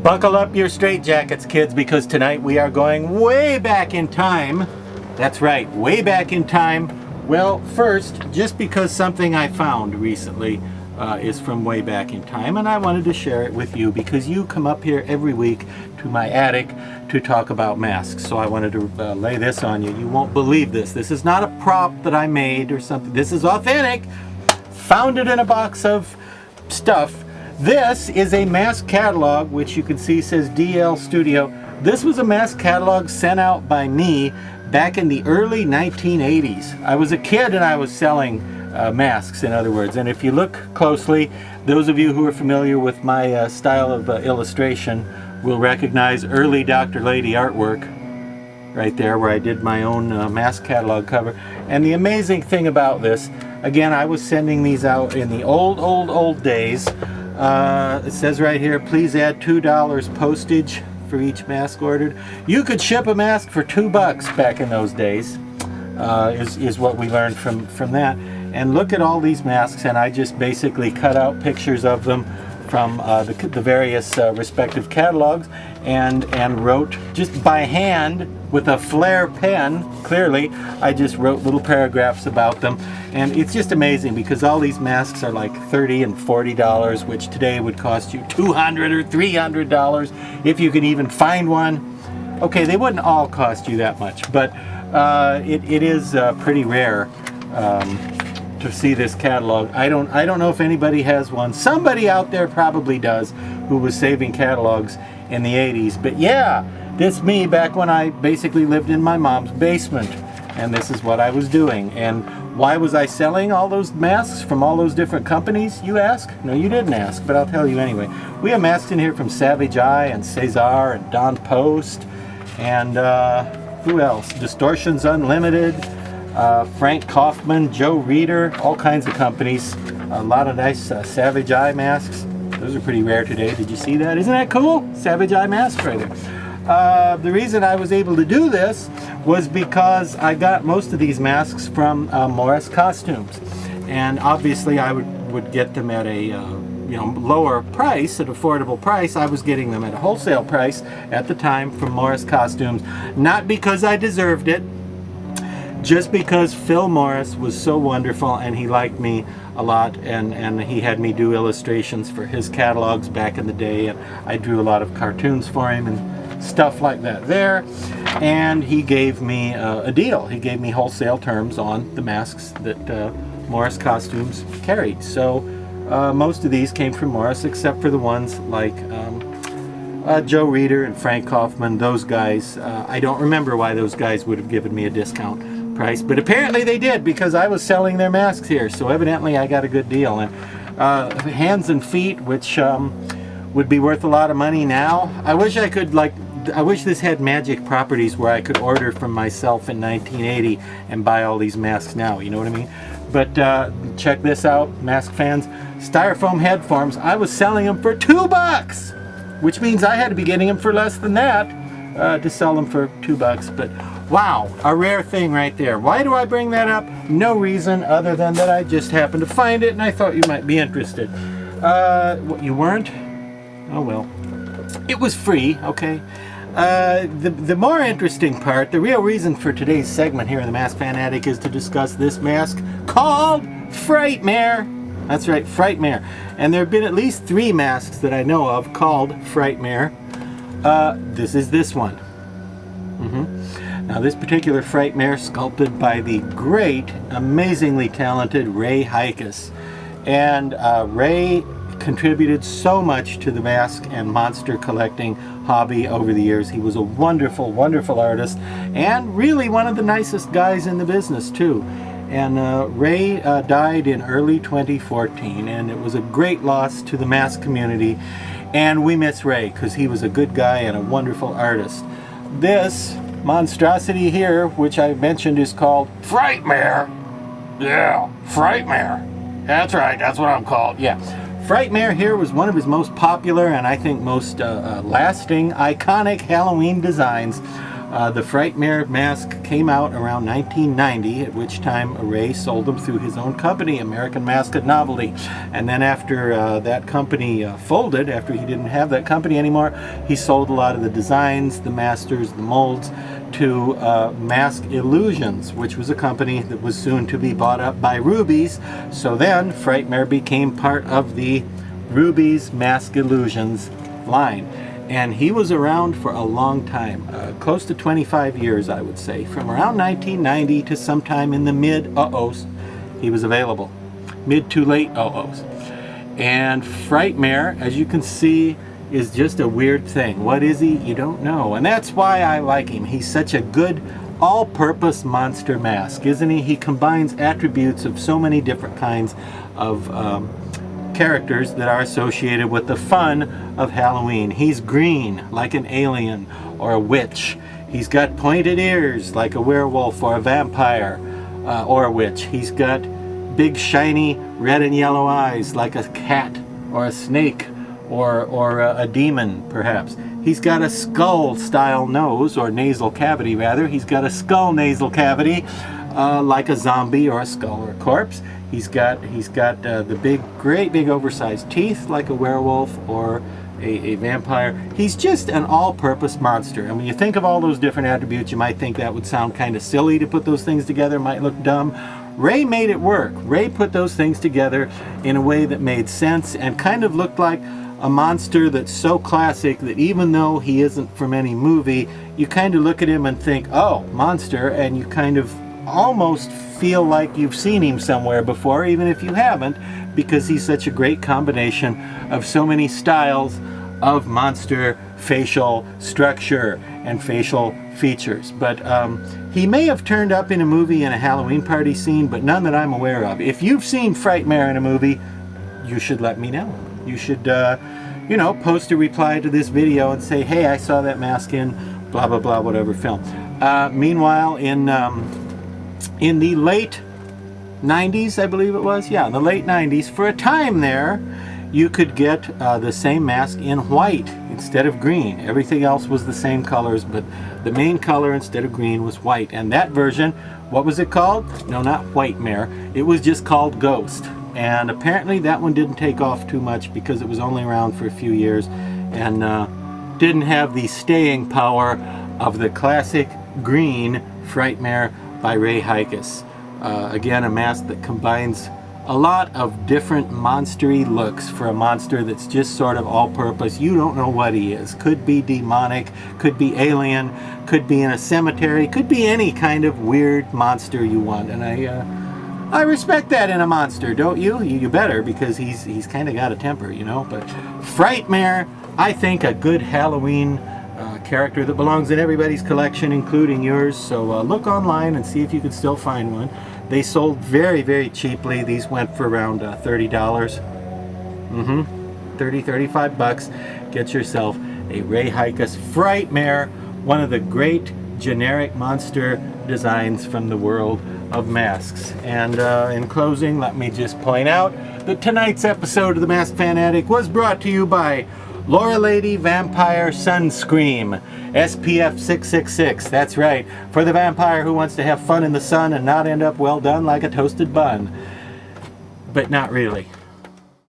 Buckle up your straitjackets, kids, because tonight we are going way back in time. That's right, way back in time. Well, first, just because something I found recently is from way back in time, and I wanted to share it with you because you come up here every week to my attic to talk about masks. So I wanted to lay this on you. You won't believe this. This is not a prop that I made or something. This is authentic. Found it in a box of stuff. This is a mask catalog, which you can see says DL Studio. This was a mask catalog sent out by me back in the early 1980s. I was a kid and I was selling masks, in other words. And if you look closely, those of you who are familiar with my style of illustration will recognize early Dr. Lady artwork right there where I did my own mask catalog cover. And the amazing thing about this, again, I was sending these out in the old days. It says right here, please add $2 postage for each mask ordered. You could ship a mask for $2 back in those days, is what we learned from that. And look at all these masks, and I just basically cut out pictures of them from the various respective catalogs and wrote just by hand with a Flair pen, clearly, I just wrote little paragraphs about them. And it's just amazing because all these masks are like $30 and $40, which today would cost you $200 or $300 if you could even find one. Okay, they wouldn't all cost you that much, but it is pretty rare to see this catalog. I don't know if anybody has one. Somebody out there probably does who was saving catalogs in the 80s. But yeah, this me back when I basically lived in my mom's basement, and this is what I was doing. And why was I selling all those masks from all those different companies, you ask? No, you didn't ask, but I'll tell you anyway. We have masks in here from Savage Eye and Cesar and Don Post and who else? Distortions Unlimited, Frank Kaufman, Joe Reeder, all kinds of companies. A lot of nice Savage Eye masks. Those are pretty rare today. Did you see that? Isn't that cool? Savage Eye mask right there. The reason I was able to do this was because I got most of these masks from Morris Costumes. And obviously I would get them at a lower price, an affordable price. I was getting them at a wholesale price at the time from Morris Costumes. Not because I deserved it, just because Phil Morris was so wonderful and he liked me a lot, and he had me do illustrations for his catalogs back in the day, and I drew a lot of cartoons for him and stuff like that there. And he gave me a deal. He gave me wholesale terms on the masks that Morris Costumes carried. So most of these came from Morris, except for the ones like Joe Reeder and Frank Kaufman. Those guys, I don't remember why those guys would have given me a discount price, but apparently they did because I was selling their masks here, so evidently I got a good deal. And Hands and Feet, which would be worth a lot of money now. I wish I could, I wish this had magic properties where I could order from myself in 1980 and buy all these masks now, you know what I mean? But check this out, mask fans. Styrofoam head forms, I was selling them for $2, which means I had to be getting them for less than that to sell them for $2. But wow, a rare thing right there. Why do I bring that up? No reason other than that I just happened to find it and I thought you might be interested. What, you weren't? Oh well. It was free, okay? The more interesting part, the real reason for today's segment here in the Mask Fan Attic is to discuss this mask called Frightmare. That's right, Frightmare. And there have been at least 3 masks that I know of called Frightmare. This is this one. Now this particular Frightmare, sculpted by the great, amazingly talented Ray Hikus. And Ray contributed so much to the mask and monster collecting hobby over the years. He was a wonderful, wonderful artist and really one of the nicest guys in the business too. And Ray died in early 2014, and it was a great loss to the mask community. And we miss Ray because he was a good guy and a wonderful artist. This monstrosity here, which I mentioned, is called Frightmare. Yeah, Frightmare. That's right, that's what I'm called. Yeah. Frightmare here was one of his most popular and I think most lasting, iconic Halloween designs. The Frightmare mask came out around 1990, at which time Ray sold them through his own company, American Mask and Novelty. And then after that company folded, after he didn't have that company anymore, he sold a lot of the designs, the masters, the molds to Mask Illusions, which was a company that was soon to be bought up by Ruby's. So then Frightmare became part of the Ruby's Mask Illusions line. And he was around for a long time, close to 25 years, I would say. From around 1990 to sometime in the mid-uh-ohs, he was available. Mid to late uh-ohs. And Frightmare, as you can see, is just a weird thing. What is he? You don't know. And that's why I like him. He's such a good all-purpose monster mask, isn't he? He combines attributes of so many different kinds of characters that are associated with the fun of Halloween. He's green, like an alien or a witch. He's got pointed ears, like a werewolf or a vampire or a witch. He's got big, shiny red and yellow eyes, like a cat or a snake or a demon, perhaps. He's got a skull-style nose, or nasal cavity, rather. He's got a skull nasal cavity, like a zombie or a skull or a corpse. He's got the great big oversized teeth like a werewolf or a vampire. He's just an all-purpose monster. And when you think of all those different attributes, you might think that would sound kind of silly to put those things together, might look dumb. Ray made it work. Ray put those things together in a way that made sense and kind of looked like a monster that's so classic that even though he isn't from any movie, you kind of look at him and think, oh, monster, and you kind of almost feel like you've seen him somewhere before, even if you haven't, because he's such a great combination of so many styles of monster facial structure and facial features. But he may have turned up in a movie in a Halloween party scene, but none that I'm aware of. If you've seen Frightmare in a movie, you should let me know. You should, you know, post a reply to this video and say, hey, I saw that mask in blah, blah, blah, whatever film. Meanwhile, in the late 90s, I believe it was, yeah, in the late 90s, for a time there, you could get the same mask in white instead of green. Everything else was the same colors, but the main color instead of green was white. And that version, what was it called? No, not Frightmare. It was just called Ghost. And apparently that one didn't take off too much because it was only around for a few years and didn't have the staying power of the classic green Frightmare by Ray Hikus. Again, a mask that combines a lot of different monstery looks for a monster that's just sort of all-purpose. You don't know what he is. Could be demonic, could be alien, could be in a cemetery, could be any kind of weird monster you want. And I respect that in a monster, don't you? You better, because he's kind of got a temper, you know. But Frightmare, I think a good Halloween character that belongs in everybody's collection, including yours. So look online and see if you can still find one. They sold very, very cheaply. These went for around $30. 35 bucks. Get yourself a Ray Hikus Frightmare, one of the great generic monster designs from the world of masks. And in closing, let me just point out that tonight's episode of The Mask Fanatic was brought to you by Laura Lady Vampire Sunscream, SPF 666. That's right, for the vampire who wants to have fun in the sun and not end up well done like a toasted bun. But not really.